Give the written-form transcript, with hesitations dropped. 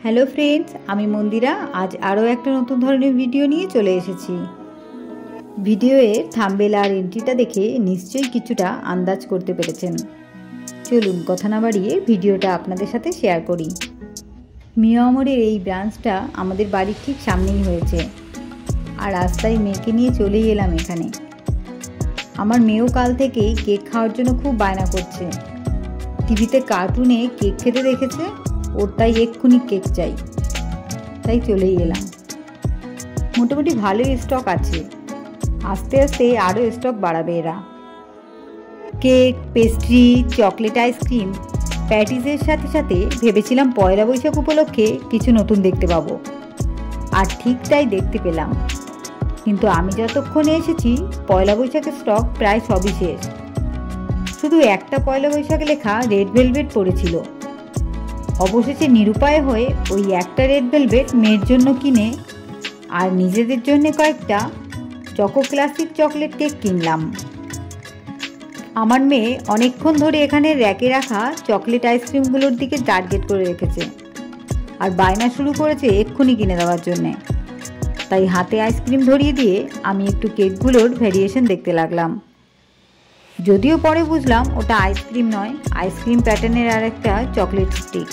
Hello friends, আমি মন্দিরা। আজ আরও একটা নতুন ধরনের ভিডিও নিয়ে চলে এসেছি। ভিডিওয়ের থাম্বনেল আর এন্ট্রিটা দেখে নিশ্চয়ই কিছুটা আন্দাজ করতে পেরেছেন। চলুন কথা না বাড়িয়ে ভিডিওটা আপনাদের সাথে শেয়ার করি। মিয়ামরের এই ব্রাঞ্চটা আমাদের বাড়ির ঠিক সামনেই হয়েছে, আর রাস্তায় মেয়েকে নিয়ে চলেই এলাম এখানে। আমার মেয়েও কাল থেকেই কেক খাওয়ার জন্য খুব বায়না করছে। টিভিতে কার্টুনে কেক খেতে দেখেছে, ওর তাই এক্ষুনি কেক চাই, তাই চলেই এলাম। মোটামুটি ভালোই স্টক আছে, আস্তে আস্তে আরও স্টক বাড়াবে এরা। কেক, পেস্ট্রি, চকলেট আইসক্রিম, প্যাটিসের সাথে সাথে ভেবেছিলাম পয়লা বৈশাখ উপলক্ষে কিছু নতুন দেখতে পাবো, আর ঠিক তাই দেখতে পেলাম। কিন্তু আমি যতক্ষণে এসেছি পয়লা বৈশাখের স্টক প্রায় সবই শেষ। শুধু একটা পয়লা বৈশাখ লেখা রেড ভেলভেট পড়েছিল। অবশেষে নিরুপায় হয়ে ওই একটা রেড ভেলভেট মেয়ের জন্য কিনে আর নিজেদের জন্য কয়েকটা চকো ক্লাসিক চকলেট কেক কিনলাম। আমার মেয়ে অনেকক্ষণ ধরে এখানে র্যাকে রাখা চকলেট আইসক্রিমগুলোর দিকে টার্গেট করে রেখেছে, আর বায়না শুরু করেছে এক্ষুনি কিনে দেওয়ার জন্যে। তাই হাতে আইসক্রিম ধরিয়ে দিয়ে আমি একটু কেকগুলোর ভ্যারিয়েশন দেখতে লাগলাম। যদিও পরে বুঝলাম ওটা আইসক্রিম নয়, আইসক্রিম প্যাটার্নের আর একটা চকলেট স্টিক।